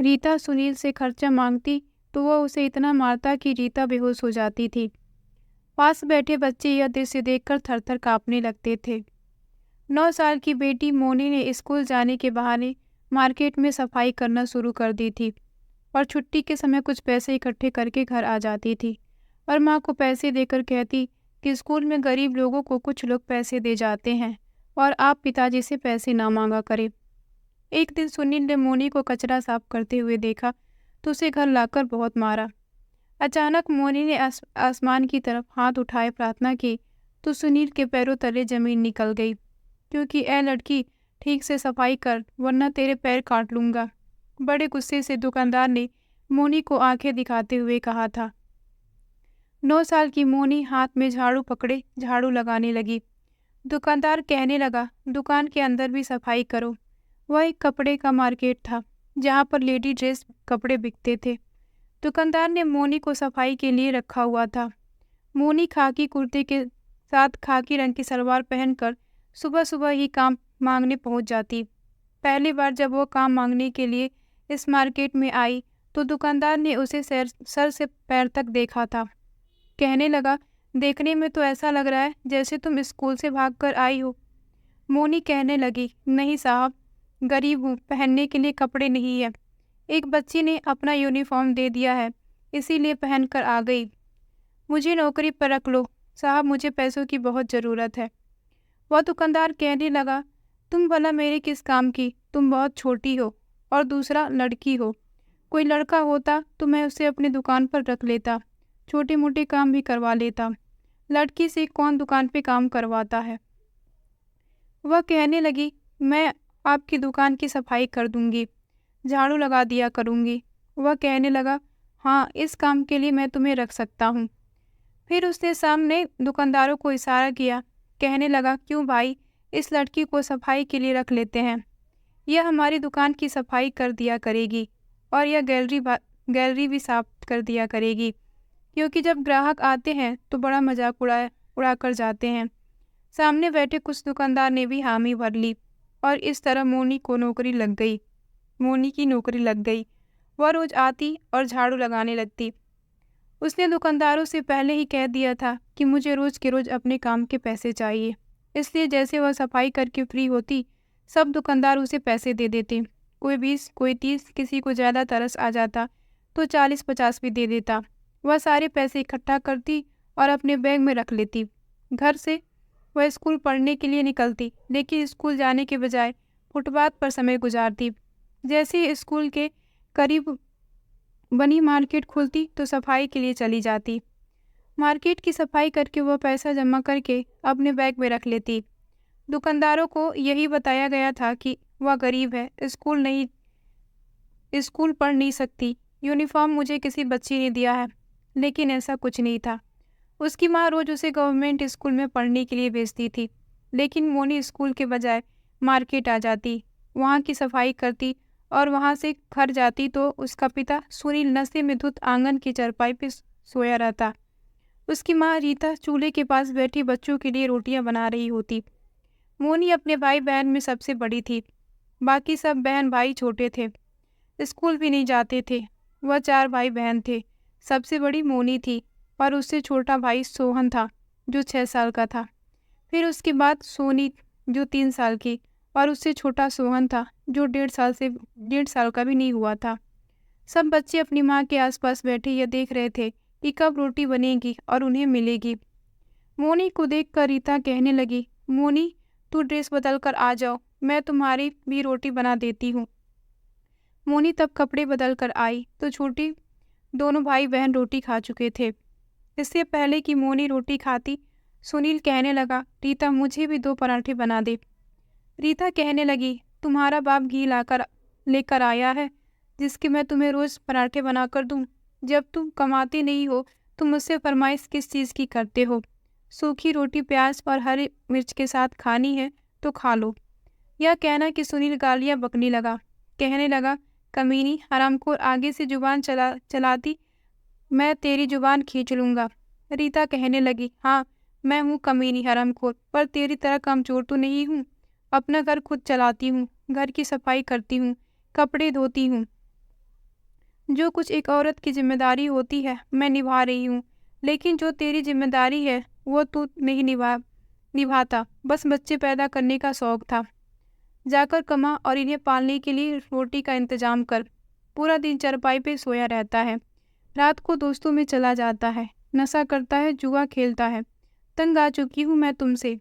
रीता सुनील से खर्चा मांगती तो वह उसे इतना मारता कि रीता बेहोश हो जाती थी। पास बैठे बच्चे यह दृश्य देखकर थरथर कांपने लगते थे। 9 साल की बेटी मोनी ने स्कूल जाने के बहाने मार्केट में सफाई करना शुरू कर दी थी और छुट्टी के समय कुछ पैसे इकट्ठे करके घर आ जाती थी और माँ को पैसे देकर कहती कि स्कूल में गरीब लोगों को कुछ लोग पैसे दे जाते हैं और आप पिताजी से पैसे ना मांगा करें। एक दिन सुनील ने मोनी को कचरा साफ करते हुए देखा तो उसे घर लाकर बहुत मारा। अचानक मोनी ने आसमान की तरफ हाथ उठाए प्रार्थना की तो सुनील के पैरों तले जमीन निकल गई, क्योंकि ए लड़की ठीक से सफाई कर वरना तेरे पैर काट लूंगा। बड़े गुस्से से दुकानदार ने मोनी को आंखें दिखाते हुए कहा था। 9 साल की मोनी हाथ में झाड़ू पकड़े झाड़ू लगाने लगी। दुकानदार कहने लगा, दुकान के अंदर भी सफाई करो। वह एक कपड़े का मार्केट था जहाँ पर लेडी ड्रेस कपड़े बिकते थे। दुकानदार ने मोनी को सफाई के लिए रखा हुआ था। मोनी खाकी कुर्ते के साथ खाकी रंग की सलवार पहनकर सुबह सुबह ही काम मांगने पहुंच जाती। पहली बार जब वो काम मांगने के लिए इस मार्केट में आई तो दुकानदार ने उसे सर से पैर तक देखा था। कहने लगा, देखने में तो ऐसा लग रहा है जैसे तुम स्कूल से भागकर आई हो। मोनी कहने लगी, नहीं साहब, गरीब हूँ, पहनने के लिए कपड़े नहीं है। एक बच्ची ने अपना यूनिफॉर्म दे दिया है, इसीलिए पहन कर आ गई। मुझे नौकरी पर रख लो साहब, मुझे पैसों की बहुत ज़रूरत है। वह दुकानदार कहने लगा, तुम भला मेरे किस काम की, तुम बहुत छोटी हो और दूसरा लड़की हो। कोई लड़का होता तो मैं उसे अपनी दुकान पर रख लेता, छोटे मोटे काम भी करवा लेता। लड़की से कौन दुकान पे काम करवाता है। वह कहने लगी, मैं आपकी दुकान की सफाई कर दूंगी, झाड़ू लगा दिया करूंगी। वह कहने लगा, हाँ, इस काम के लिए मैं तुम्हें रख सकता हूँ। फिर उसने सामने दुकानदारों को इशारा किया, कहने लगा, क्यों भाई, इस लड़की को सफाई के लिए रख लेते हैं। यह हमारी दुकान की सफाई कर दिया करेगी और यह गैलरी भी साफ कर दिया करेगी, क्योंकि जब ग्राहक आते हैं तो बड़ा मजाक उड़ा कर जाते हैं। सामने बैठे कुछ दुकानदार ने भी हामी भर ली और इस तरह मोनी की नौकरी लग गई। वह रोज आती और झाड़ू लगाने लगती। उसने दुकानदारों से पहले ही कह दिया था कि मुझे रोज के रोज अपने काम के पैसे चाहिए, इसलिए जैसे वह सफाई करके फ्री होती सब दुकानदार उसे पैसे दे देते। कोई 20, कोई 30, किसी को ज़्यादा तरस आ जाता तो 40-50 भी दे देता। वह सारे पैसे इकट्ठा करती और अपने बैग में रख लेती। घर से वह स्कूल पढ़ने के लिए निकलती, लेकिन स्कूल जाने के बजाय फुटपाथ पर समय गुजारती। जैसे ही स्कूल के करीब बनी मार्केट खुलती तो सफाई के लिए चली जाती। मार्केट की सफाई करके वह पैसा जमा करके अपने बैग में रख लेती। दुकानदारों को यही बताया गया था कि वह गरीब है, स्कूल पढ़ नहीं सकती, यूनिफॉर्म मुझे किसी बच्ची ने दिया है, लेकिन ऐसा कुछ नहीं था। उसकी माँ रोज उसे गवर्नमेंट स्कूल में पढ़ने के लिए भेजती थी, लेकिन मोनी स्कूल के बजाय मार्केट आ जाती, वहाँ की सफाई करती और वहाँ से घर जाती तो उसका पिता सुनील नशे में धुत आंगन की चारपाई पर सोया रहता। उसकी माँ रीता चूल्हे के पास बैठी बच्चों के लिए रोटियां बना रही होती। मोनी अपने भाई बहन में सबसे बड़ी थी, बाकी सब बहन भाई छोटे थे, स्कूल भी नहीं जाते थे। वह 4 भाई बहन थे। सबसे बड़ी मोनी थी और उससे छोटा भाई सोहन था जो 6 साल का था। फिर उसके बाद सोनी जो 3 साल की और उससे छोटा सोहन था जो 1.5 साल का भी नहीं हुआ था। सब बच्चे अपनी माँ के आसपास बैठे यह देख रहे थे कि कब रोटी बनेगी और उन्हें मिलेगी। मोनी को देखकर रीता कहने लगी, मोनी, तू ड्रेस बदल कर आ जाओ, मैं तुम्हारी भी रोटी बना देती हूँ। मोनी तब कपड़े बदल कर आई तो छोटी दोनों भाई बहन रोटी खा चुके थे। इससे पहले कि मोनी रोटी खाती, सुनील कहने लगा, रीता, मुझे भी 2 पराठे बना दे। रीता कहने लगी, तुम्हारा बाप घी लेकर आया है जिसके मैं तुम्हें रोज पराठे बनाकर दूं। जब तुम कमाते नहीं हो तो मुझसे फरमाइश किस चीज़ की करते हो। सूखी रोटी प्याज और हरी मिर्च के साथ खानी है तो खा लो। यह कहना कि सुनील गालियाँ बकने लगा, कहने लगा, कमीनी, हरामखोर, आगे से जुबान चलाती मैं तेरी जुबान खींच लूँगा। रीता कहने लगी, हाँ, मैं हूँ कमीनी हरामखोर, पर तेरी तरह कमचोर तो नहीं हूँ। अपना घर खुद चलाती हूँ, घर की सफाई करती हूँ, कपड़े धोती हूँ। जो कुछ एक औरत की जिम्मेदारी होती है मैं निभा रही हूँ, लेकिन जो तेरी जिम्मेदारी है वो तू नहीं निभाता। बस बच्चे पैदा करने का शौक था। जाकर कमा और इन्हें पालने के लिए रोटी का इंतजाम कर। पूरा दिन चारपाई पे सोया रहता है। रात को दोस्तों में चला जाता है, नशा करता है, जुआ खेलता है। तंग आ चुकी हूँ मैं तुमसे।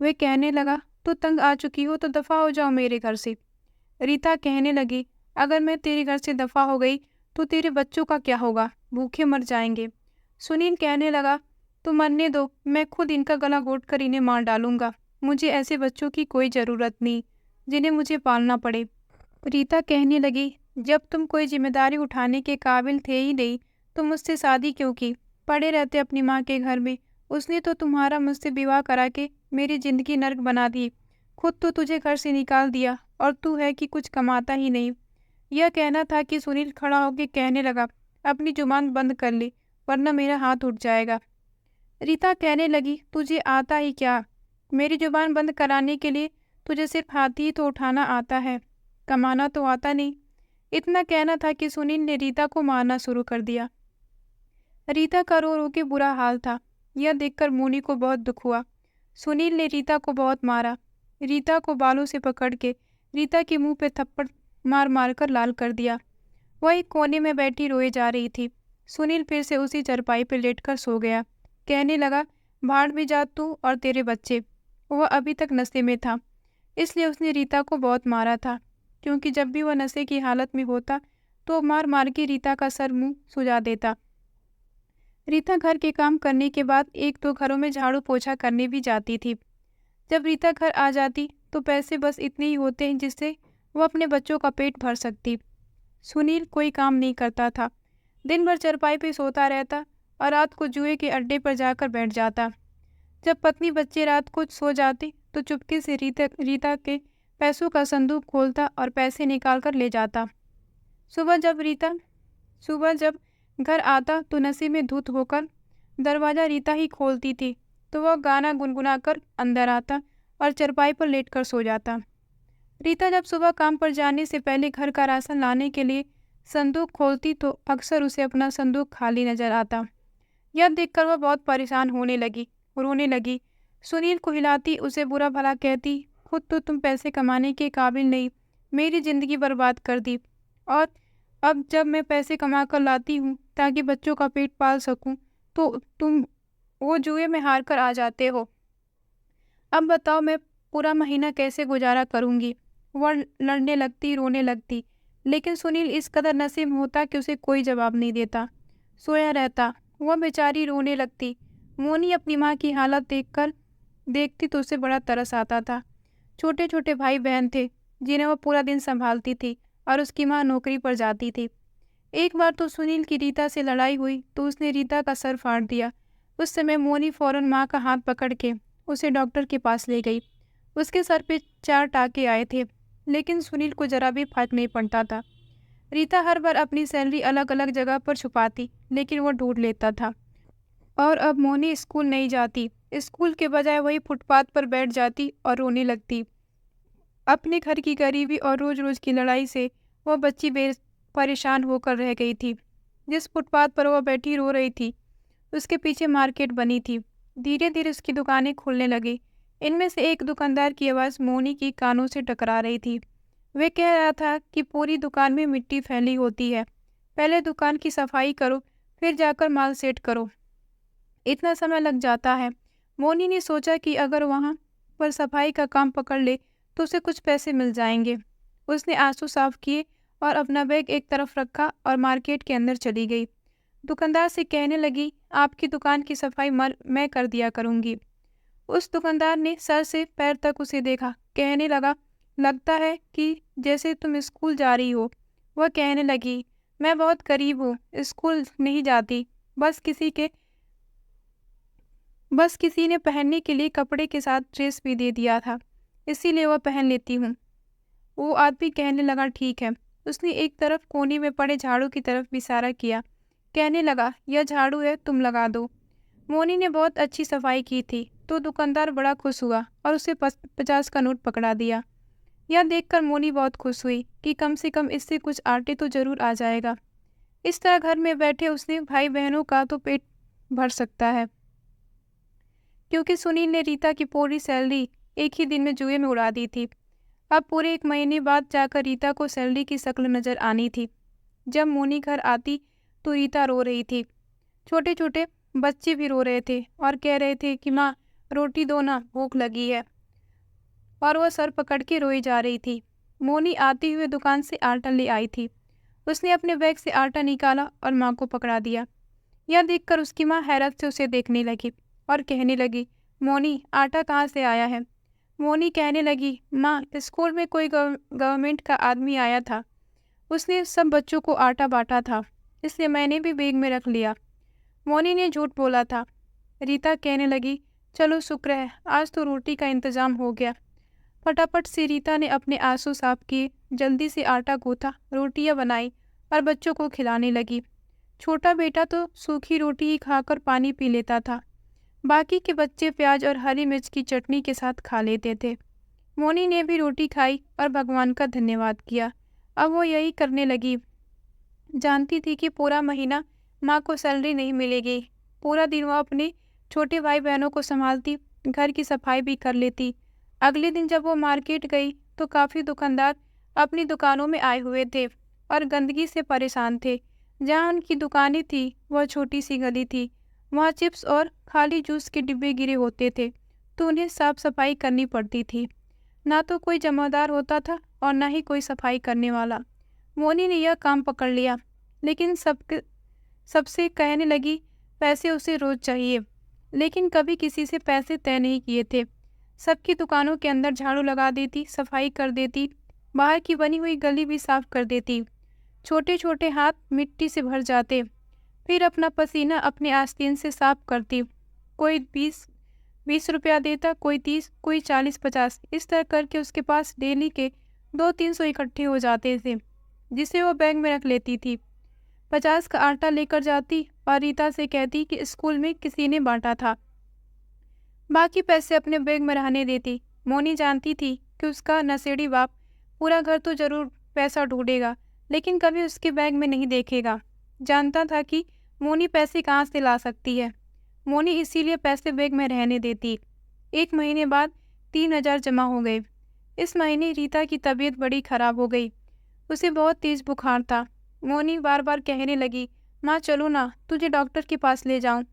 वह कहने लगा, तो तंग आ चुकी हो तो दफा हो जाओ मेरे घर से। रीता कहने लगी, अगर मैं तेरे घर से दफा हो गई तो तेरे बच्चों का क्या होगा? भूखे मर जाएंगे। सुनील कहने लगा, तो मरने दो, मैं खुद इनका गला घोट कर इन्हें मार डालूंगा। मुझे ऐसे बच्चों की कोई ज़रूरत नहीं जिन्हें मुझे पालना पड़े। रीता कहने लगी, जब तुम कोई जिम्मेदारी उठाने के काबिल थे ही नहीं तो मुझसे शादी क्यों की? पड़े रहते अपनी माँ के घर में। उसने तो तुम्हारा मुझसे विवाह करा के मेरी जिंदगी नर्क बना दी। खुद तो तुझे घर से निकाल दिया और तू है कि कुछ कमाता ही नहीं। यह कहना था कि सुनील खड़ा होकर कहने लगा, अपनी जुबान बंद कर ले वरना मेरा हाथ उठ जाएगा। रीता कहने लगी, तुझे आता ही क्या? मेरी जुबान बंद कराने के लिए तुझे सिर्फ हाथ ही तो उठाना आता है, कमाना तो आता नहीं। इतना कहना था कि सुनील ने रीता को मारना शुरू कर दिया। रीता का रो रो के बुरा हाल था। यह देखकर मोनी को बहुत दुख हुआ। सुनील ने रीता को बहुत मारा। रीता को बालों से पकड़ के रीता के मुंह पे थप्पड़ मार मार कर लाल कर दिया। वह एक कोने में बैठी रोए जा रही थी। सुनील फिर से उसी चारपाई पर लेटकर सो गया। कहने लगा, भाड़ में जा तू और तेरे बच्चे। वह अभी तक नशे में था, इसलिए उसने रीता को बहुत मारा था, क्योंकि जब भी वह नशे की हालत में होता तो मार मार के रीता का सर मुंह सुजा देता। रीता घर के काम करने के बाद एक दो घरों में झाड़ू पोछा करने भी जाती थी। जब रीता घर आ जाती तो पैसे बस इतने ही होते हैं जिससे वह अपने बच्चों का पेट भर सकती। सुनील कोई काम नहीं करता था। दिन भर चारपाई पे सोता रहता और रात को जुए के अड्डे पर जाकर बैठ जाता। जब पत्नी बच्चे रात को सो जाते तो चुपके से रीता के पैसों का संदूक खोलता और पैसे निकाल कर ले जाता। सुबह जब घर आता तो नशे में धुत होकर दरवाज़ा रीता ही खोलती थी, तो वह गाना गुनगुनाकर अंदर आता और चारपाई पर लेटकर सो जाता। रीता जब सुबह काम पर जाने से पहले घर का राशन लाने के लिए संदूक खोलती तो अक्सर उसे अपना संदूक खाली नजर आता। यह देखकर वह बहुत परेशान रोने लगी। सुनील को हिलाती, उसे बुरा भला कहती, खुद तो तुम पैसे कमाने के काबिल नहीं, मेरी ज़िंदगी बर्बाद कर दी, और अब जब मैं पैसे कमा कर लाती हूँ ताकि बच्चों का पेट पाल सकूँ तो तुम वो जुए में हार कर आ जाते हो। अब बताओ मैं पूरा महीना कैसे गुजारा करूँगी? वह लड़ने लगती, रोने लगती, लेकिन सुनील इस कदर नशे में होता कि उसे कोई जवाब नहीं देता, सोया रहता। वह बेचारी रोने लगती। मोनी अपनी माँ की हालत देखती तो उसे बड़ा तरस आता था। छोटे छोटे भाई बहन थे जिन्हें वह पूरा दिन संभालती थी और उसकी माँ नौकरी पर जाती थी। एक बार तो सुनील की रीता से लड़ाई हुई तो उसने रीता का सर फाड़ दिया। उस समय मोनी फौरन माँ का हाथ पकड़ के उसे डॉक्टर के पास ले गई। उसके सर पे 4 टाँके आए थे, लेकिन सुनील को जरा भी फर्क नहीं पड़ता था। रीता हर बार अपनी सैलरी अलग अलग जगह पर छुपाती, लेकिन वो ढूंढ लेता था। और अब मोनी स्कूल नहीं जाती। स्कूल के बजाय वही फुटपाथ पर बैठ जाती और रोने लगती। अपने घर की गरीबी और रोज रोज की लड़ाई से वह बच्ची परेशान होकर रह गई थी। जिस फुटपाथ पर वह बैठी रो रही थी उसके पीछे मार्केट बनी थी। धीरे धीरे उसकी दुकानें खुलने लगी। इनमें से एक दुकानदार की आवाज़ मोनी की कानों से टकरा रही थी। वे कह रहा था कि पूरी दुकान में मिट्टी फैली होती है, पहले दुकान की सफाई करो फिर जाकर माल सेट करो, इतना समय लग जाता है। मोनी ने सोचा कि अगर वहाँ पर सफाई का काम पकड़ ले तो उसे कुछ पैसे मिल जाएंगे। उसने आंसू साफ किए और अपना बैग एक तरफ रखा और मार्केट के अंदर चली गई। दुकानदार से कहने लगी, आपकी दुकान की सफाई मैं कर दिया करूँगी। उस दुकानदार ने सर से पैर तक उसे देखा। कहने लगा, लगता है कि जैसे तुम स्कूल जा रही हो। वह कहने लगी, मैं बहुत गरीब हूँ, स्कूल नहीं जाती, बस किसी ने पहनने के लिए कपड़े के साथ ड्रेस भी दे दिया था, इसीलिए वह पहन लेती हूँ। वो आदमी कहने लगा, ठीक है। उसने एक तरफ कोने में पड़े झाड़ू की तरफ इशारा किया। कहने लगा, यह झाड़ू है, तुम लगा दो। मोनी ने बहुत अच्छी सफाई की थी तो दुकानदार बड़ा खुश हुआ और उसे 50 का नोट पकड़ा दिया। यह देखकर मोनी बहुत खुश हुई कि कम से कम इससे कुछ आटे तो जरूर आ जाएगा। इस तरह घर में बैठे उसने भाई बहनों का तो पेट भर सकता है, क्योंकि सुनील ने रीता की पूरी सैलरी एक ही दिन में जुए में उड़ा दी थी। अब पूरे 1 महीने बाद जाकर रीता को सैलरी की शक्ल नजर आनी थी। जब मोनी घर आती तो रीता रो रही थी। छोटे छोटे बच्चे भी रो रहे थे और कह रहे थे कि माँ रोटी दो ना, भूख लगी है, और वह सर पकड़ के रोई जा रही थी। मोनी आते हुए दुकान से आटा ले आई थी। उसने अपने बैग से आटा निकाला और माँ को पकड़ा दिया। यह देखकर उसकी माँ हैरत से उसे देखने लगी और कहने लगी, मोनी आटा कहाँ से आया है? मोनी कहने लगी, माँ स्कूल में कोई गवर्नमेंट का आदमी आया था, उसने सब बच्चों को आटा बांटा था, इसलिए मैंने भी बैग में रख लिया। मोनी ने झूठ बोला था। रीता कहने लगी, चलो शुक्र है आज तो रोटी का इंतजाम हो गया। फटाफट से रीता ने अपने आंसू साफ किए, जल्दी से आटा गूंथा, रोटियां बनाई और बच्चों को खिलाने लगी। छोटा बेटा तो सूखी रोटी ही खाकर पानी पी लेता था, बाकी के बच्चे प्याज और हरी मिर्च की चटनी के साथ खा लेते थे। मोनी ने भी रोटी खाई और भगवान का धन्यवाद किया। अब वो यही करने लगी। जानती थी कि पूरा महीना माँ को सैलरी नहीं मिलेगी। पूरा दिन वह अपने छोटे भाई बहनों को संभालती, घर की सफाई भी कर लेती। अगले दिन जब वो मार्केट गई तो काफ़ी दुकानदार अपनी दुकानों में आए हुए थे और गंदगी से परेशान थे। जहाँ उनकी दुकानें थी वह छोटी सी गली थी। वहाँ चिप्स और खाली जूस के डिब्बे गिरे होते थे, तो उन्हें साफ सफाई करनी पड़ती थी। ना तो कोई जमादार होता था और ना ही कोई सफाई करने वाला। मोनी ने यह काम पकड़ लिया, लेकिन सबसे कहने लगी पैसे उसे रोज चाहिए, लेकिन कभी किसी से पैसे तय नहीं किए थे। सबकी दुकानों के अंदर झाड़ू लगा देती, सफाई कर देती, बाहर की बनी हुई गली भी साफ कर देती। छोटे छोटे हाथ मिट्टी से भर जाते। फिर अपना पसीना अपने आस्तीन से साफ करती। कोई 20 रुपया देता, कोई 30, कोई 40-50। इस तरह करके उसके पास डेली के 200-300 इकट्ठे हो जाते थे, जिसे वो बैग में रख लेती थी। 50 का आटा लेकर जाती और रीता से कहती कि स्कूल में किसी ने बांटा था। बाकी पैसे अपने बैग में रहने देती। मोनी जानती थी कि उसका नशेड़ी बाप पूरा घर तो जरूर पैसा ढूंढेगा, लेकिन कभी उसके बैग में नहीं देखेगा। जानता था कि मोनी पैसे कहाँ से ला सकती है। मोनी इसीलिए पैसे बैग में रहने देती। 1 महीने बाद 3000 जमा हो गए। इस महीने रीता की तबीयत बड़ी खराब हो गई। उसे बहुत तेज बुखार था। मोनी बार बार कहने लगी, माँ चलो ना, तुझे डॉक्टर के पास ले जाऊं।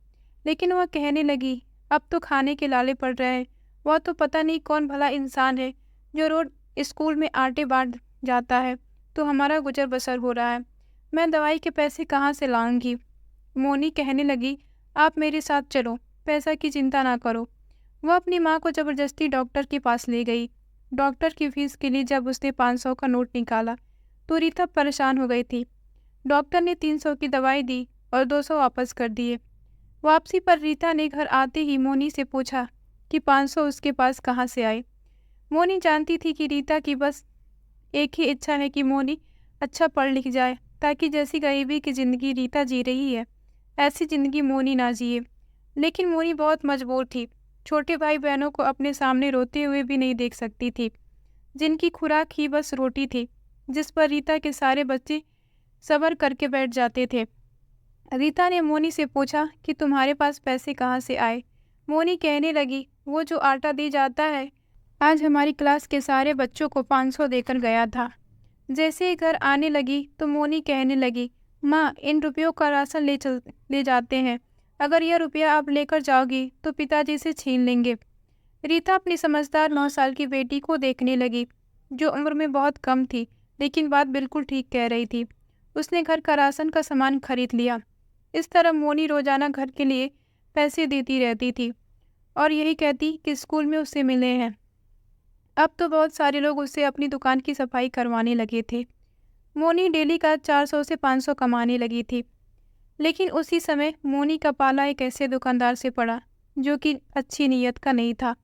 लेकिन वह कहने लगी, अब तो खाने के लाले पड़ रहे हैं। वह तो पता नहीं कौन भला इंसान है जो रोज स्कूल में आटे बांट जाता है, तो हमारा गुजर बसर हो रहा है। मैं दवाई के पैसे कहाँ से लाऊंगी? मोनी कहने लगी, आप मेरे साथ चलो, पैसा की चिंता ना करो। वह अपनी माँ को ज़बरदस्ती डॉक्टर के पास ले गई। डॉक्टर की फीस के लिए जब उसने 500 का नोट निकाला तो रीता परेशान हो गई थी। डॉक्टर ने 300 की दवाई दी और 200 वापस कर दिए। वापसी पर रीता ने घर आते ही मोनी से पूछा कि 500 उसके पास कहाँ से आए। मोनी जानती थी कि रीता की बस एक ही इच्छा है कि मोनी अच्छा पढ़ लिख जाए, ताकि जैसी गरीबी की ज़िंदगी रीता जी रही है ऐसी ज़िंदगी मोनी ना जिए। लेकिन मोनी बहुत मजबूर थी। छोटे भाई बहनों को अपने सामने रोते हुए भी नहीं देख सकती थी, जिनकी खुराक ही बस रोटी थी, जिस पर रीता के सारे बच्चे सब्र करके बैठ जाते थे। रीता ने मोनी से पूछा कि तुम्हारे पास पैसे कहाँ से आए? मोनी कहने लगी, वो जो आटा दे जाता है, आज हमारी क्लास के सारे बच्चों को 500 देकर गया था। जैसे ही घर आने लगी तो मोनी कहने लगी, माँ इन रुपयों का राशन ले जाते हैं। अगर यह रुपया आप लेकर जाओगी तो पिताजी से छीन लेंगे। रीता अपनी समझदार 9 साल की बेटी को देखने लगी, जो उम्र में बहुत कम थी, लेकिन बात बिल्कुल ठीक कह रही थी। उसने घर का राशन का सामान खरीद लिया। इस तरह मोनी रोजाना घर के लिए पैसे देती रहती थी और यही कहती कि स्कूल में उससे मिले हैं। अब तो बहुत सारे लोग उससे अपनी दुकान की सफाई करवाने लगे थे। मोनी डेली का 400 से 500 कमाने लगी थी। लेकिन उसी समय मोनी का पाला एक ऐसे दुकानदार से पड़ा जो कि अच्छी नीयत का नहीं था।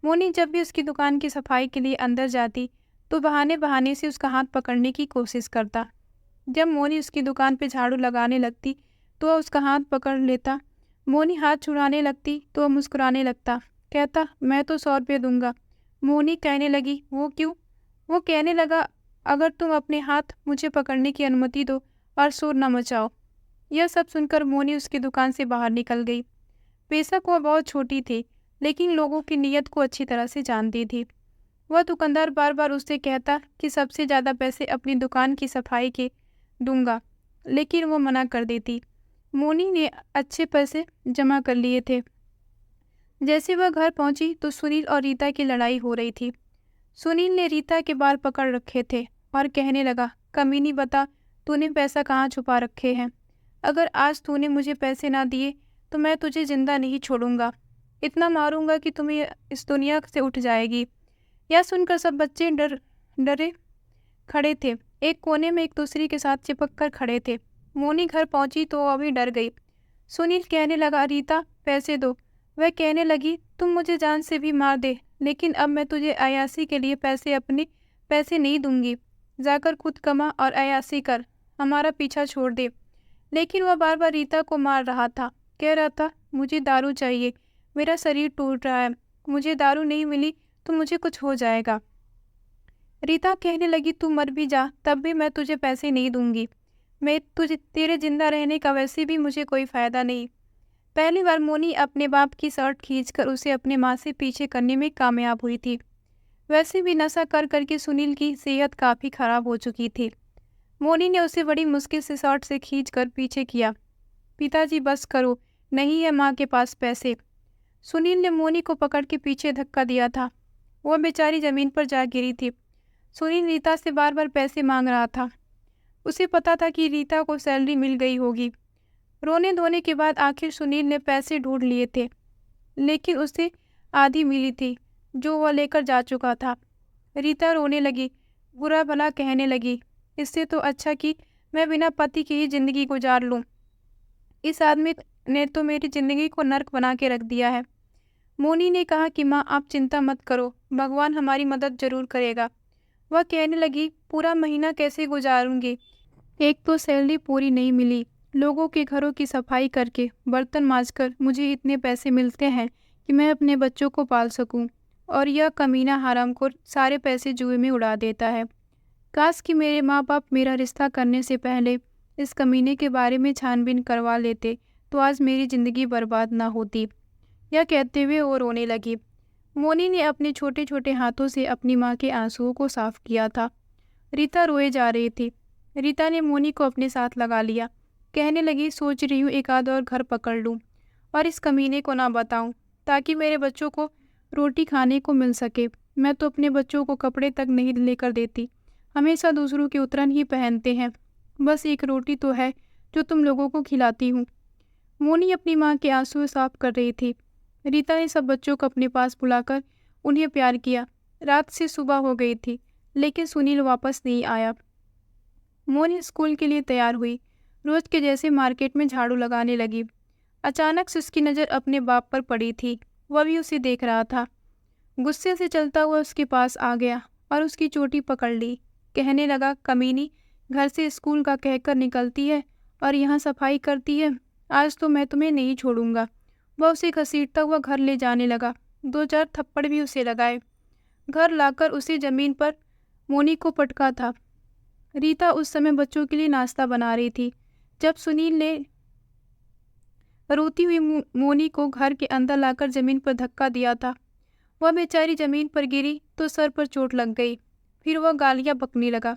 मोनी जब भी उसकी दुकान की सफाई के लिए अंदर जाती तो बहाने बहाने से उसका हाथ पकड़ने की कोशिश करता। जब मोनी उसकी दुकान पे झाड़ू लगाने लगती तो वह उसका हाथ पकड़ लेता। मोनी हाथ छुड़ाने लगती तो वह मुस्कुराने लगता, कहता मैं तो 100 रुपये दूंगा। मोनी कहने लगी, वो क्यों? वो कहने लगा, अगर तुम अपने हाथ मुझे पकड़ने की अनुमति दो और शोर न मचाओ। यह सब सुनकर मोनी उसकी दुकान से बाहर निकल गई। बेशक वह बहुत छोटी थी, लेकिन लोगों की नीयत को अच्छी तरह से जानती थी। वह दुकानदार बार बार उससे कहता कि सबसे ज़्यादा पैसे अपनी दुकान की सफाई के दूंगा, लेकिन वो मना कर देती। मोनी ने अच्छे पैसे जमा कर लिए थे। जैसे वह घर पहुंची तो सुनील और रीता की लड़ाई हो रही थी। सुनील ने रीता के बाल पकड़ रखे थे और कहने लगा, कमीनी बता, तूने पैसा कहाँ छुपा रखे हैं? अगर आज तूने मुझे पैसे ना दिए तो मैं तुझे जिंदा नहीं छोड़ूंगा। इतना मारूंगा कि तुम्हें इस दुनिया से उठ जाएगी। यह सुनकर सब बच्चे डरे खड़े थे। एक कोने में एक दूसरे के साथ चिपक कर खड़े थे। मोनी घर पहुंची तो वो अभी डर गई। सुनील कहने लगा, रीता पैसे दो। वह कहने लगी, तुम मुझे जान से भी मार दे, लेकिन अब मैं तुझे अयासी के लिए अपने पैसे नहीं दूंगी। जाकर खुद कमा और अयासी कर, हमारा पीछा छोड़ दे। लेकिन वह बार बार रीता को मार रहा था। कह रहा था, मुझे दारू चाहिए, मेरा शरीर टूट रहा है, मुझे दारू नहीं मिली तो मुझे कुछ हो जाएगा। रीता कहने लगी, तू मर भी जा तब भी मैं तुझे पैसे नहीं दूंगी। तेरे जिंदा रहने का वैसे भी मुझे कोई फ़ायदा नहीं। पहली बार मोनी अपने बाप की शर्ट खींचकर उसे अपने माँ से पीछे करने में कामयाब हुई थी। वैसे भी नशा कर करके सुनील की सेहत काफ़ी खराब हो चुकी थी। मोनी ने उसे बड़ी मुश्किल से शर्ट से खींचकर पीछे किया। पिताजी बस करो, नहीं है माँ के पास पैसे। सुनील ने मोनी को पकड़ के पीछे धक्का दिया था। वह बेचारी जमीन पर जा गिरी थी। सुनील रीता से बार बार पैसे मांग रहा था। उसे पता था कि रीता को सैलरी मिल गई होगी। रोने धोने के बाद आखिर सुनील ने पैसे ढूंढ लिए थे, लेकिन उसे आधी मिली थी जो वह लेकर जा चुका था। रीता रोने लगी, बुरा भला कहने लगी, इससे तो अच्छा कि मैं बिना पति की ही जिंदगी गुजार लूं। इस आदमी ने तो मेरी जिंदगी को नर्क बना के रख दिया है। मोनी ने कहा कि माँ आप चिंता मत करो, भगवान हमारी मदद जरूर करेगा। वह कहने लगी, पूरा महीना कैसे गुजारूंगी? एक तो सैलरी पूरी नहीं मिली, लोगों के घरों की सफाई करके बर्तन मांजकर मुझे इतने पैसे मिलते हैं कि मैं अपने बच्चों को पाल सकूं, और यह कमीना हरामखोर सारे पैसे जुए में उड़ा देता है। काश कि मेरे माँ बाप मेरा रिश्ता करने से पहले इस कमीने के बारे में छानबीन करवा लेते तो आज मेरी ज़िंदगी बर्बाद ना होती। यह कहते हुए वो रोने लगी। मोनी ने अपने छोटे छोटे हाथों से अपनी माँ के आंसुओं को साफ किया था। रीता रोए जा रही थी। रीता ने मोनी को अपने साथ लगा लिया। कहने लगी, सोच रही हूँ एक आध और घर पकड़ लूँ और इस कमीने को ना बताऊँ, ताकि मेरे बच्चों को रोटी खाने को मिल सके। मैं तो अपने बच्चों को कपड़े तक नहीं लेकर देती, हमेशा दूसरों के उतरन ही पहनते हैं। बस एक रोटी तो है जो तुम लोगों को खिलाती हूँ। मोनी अपनी माँ के आंसू साफ कर रही थी। रीता ने सब बच्चों को अपने पास बुलाकर उन्हें प्यार किया। रात से सुबह हो गई थी, लेकिन सुनील वापस नहीं आया। मोनी स्कूल के लिए तैयार हुई, रोज के जैसे मार्केट में झाड़ू लगाने लगी। अचानक से उसकी नज़र अपने बाप पर पड़ी थी। वह भी उसे देख रहा था। गुस्से से चलता हुआ उसके पास आ गया और उसकी चोटी पकड़ ली। कहने लगा, कमीनी, घर से स्कूल का कहकर निकलती है और यहाँ सफाई करती है। आज तो मैं तुम्हें नहीं छोड़ूंगा। वह उसे घसीटता हुआ घर ले जाने लगा। 2-4 थप्पड़ भी उसे लगाए। घर लाकर उसे जमीन पर मोनी को पटका था। रीता उस समय बच्चों के लिए नाश्ता बना रही थी जब सुनील ने रोती हुई मोनी को घर के अंदर लाकर जमीन पर धक्का दिया था। वह बेचारी जमीन पर गिरी तो सर पर चोट लग गई। फिर वह गालियां बकने लगा।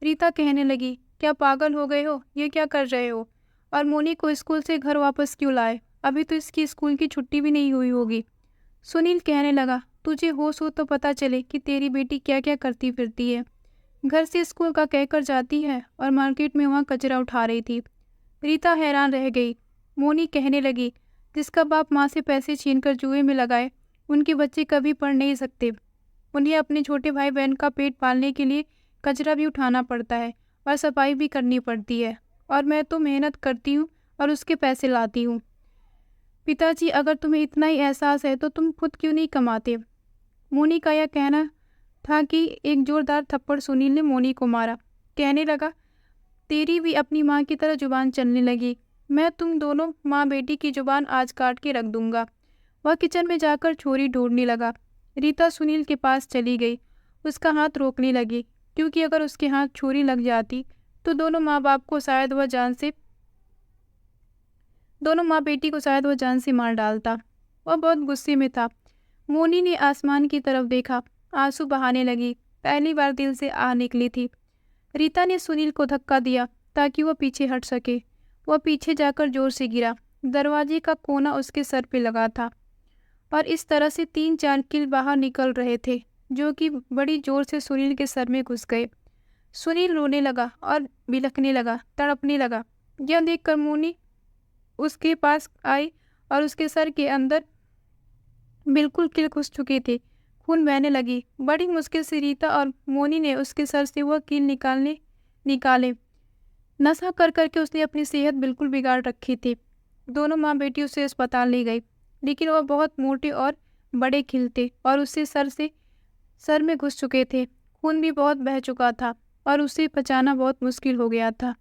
रीता कहने लगी, क्या पागल हो गए हो? ये क्या कर रहे हो? और मोनी को स्कूल से घर वापस क्यों लाए? अभी तो इसकी स्कूल की छुट्टी भी नहीं हुई होगी। सुनील कहने लगा, तुझे होश हो तो पता चले कि तेरी बेटी क्या क्या करती फिरती है। घर से स्कूल का कहकर जाती है और मार्केट में वहाँ कचरा उठा रही थी। रीता हैरान रह गई। मोनी कहने लगी, जिसका बाप माँ से पैसे छीनकर जुए में लगाए, उनके बच्चे कभी पढ़ नहीं सकते। उन्हें अपने छोटे भाई बहन का पेट पालने के लिए कचरा भी उठाना पड़ता है और सफाई भी करनी पड़ती है, और मैं तो मेहनत करती हूँ और उसके पैसे लाती हूँ। पिताजी, अगर तुम्हें इतना ही एहसास है तो तुम खुद क्यों नहीं कमाते? मोनी का यह कहना था कि एक जोरदार थप्पड़ सुनील ने मोनी को मारा। कहने लगा, तेरी भी अपनी माँ की तरह जुबान चलने लगी। मैं तुम दोनों माँ बेटी की जुबान आज काट के रख दूंगा। वह किचन में जाकर छुरी ढूंढने लगा। रीता सुनील के पास चली गई। उसका हाथ रोकने लगी, क्योंकि अगर उसके हाथ छुरी लग जाती तो दोनों माँ बेटी को शायद वह जान से मार डालता। वह बहुत गुस्से में था। मोनी ने आसमान की तरफ देखा, आंसू बहाने लगी। पहली बार दिल से आह निकली थी। रीता ने सुनील को धक्का दिया ताकि वह पीछे हट सके। वह पीछे जाकर जोर से गिरा। दरवाजे का कोना उसके सर पे लगा था और इस तरह से 3-4 कील बाहर निकल रहे थे, जो कि बड़ी जोर से सुनील के सर में घुस गए। सुनील रोने लगा और बिलखने लगा, तड़पने लगा। यह देखकर मोनी उसके पास आई और उसके सर के अंदर बिल्कुल कील घुस चुके थे। खून बहने लगी। बड़ी मुश्किल से रीता और मोनी ने उसके सर से वह कील निकाले। नशा कर करके उसने अपनी सेहत बिल्कुल बिगाड़ रखी थी। दोनों माँ बेटी उसे अस्पताल ले गई, लेकिन वह बहुत मोटे और बड़े कील थे और उससे सर में घुस चुके थे। खून भी बहुत बह चुका था और उसे बचाना बहुत मुश्किल हो गया था।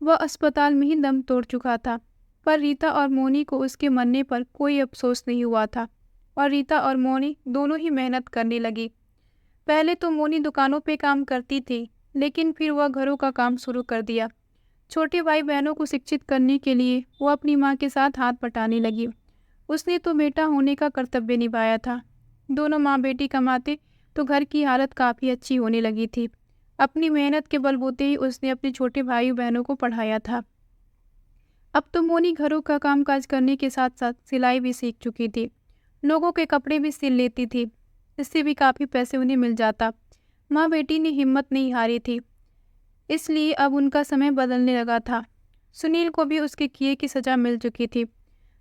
वह अस्पताल में ही दम तोड़ चुका था, पर रीता और मोनी को उसके मरने पर कोई अफसोस नहीं हुआ था और रीता और मोनी दोनों ही मेहनत करने लगी। पहले तो मोनी दुकानों पे काम करती थी, लेकिन फिर वह घरों का काम शुरू कर दिया। छोटे भाई बहनों को शिक्षित करने के लिए वो अपनी माँ के साथ हाथ बटाने लगी। उसने तो बेटा होने का कर्तव्य निभाया था। दोनों माँ बेटी कमाते तो घर की हालत काफ़ी अच्छी होने लगी थी। अपनी मेहनत के बलबूते ही उसने अपने छोटे भाई बहनों को पढ़ाया था। अब तो मोनी घरों का कामकाज करने के साथ साथ सिलाई भी सीख चुकी थी। लोगों के कपड़े भी सिल लेती थी। इससे भी काफ़ी पैसे उन्हें मिल जाता। माँ बेटी ने हिम्मत नहीं हारी थी, इसलिए अब उनका समय बदलने लगा था। सुनील को भी उसके किए की सज़ा मिल चुकी थी।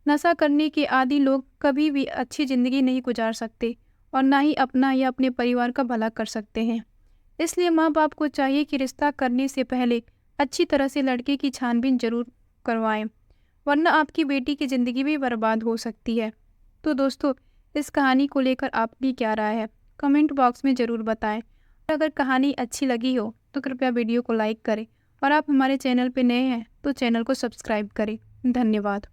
नशा करने के आदी लोग कभी भी अच्छी ज़िंदगी नहीं गुजार सकते और ना ही अपना या अपने परिवार का भला कर सकते हैं। इसलिए माँ बाप को चाहिए कि रिश्ता करने से पहले अच्छी तरह से लड़के की छानबीन जरूर करवाएं, वरना आपकी बेटी की ज़िंदगी भी बर्बाद हो सकती है। तो दोस्तों, इस कहानी को लेकर आपकी क्या राय है, कमेंट बॉक्स में ज़रूर बताएं। और अगर कहानी अच्छी लगी हो तो कृपया वीडियो को लाइक करें और आप हमारे चैनल पर नए हैं तो चैनल को सब्सक्राइब करें। धन्यवाद।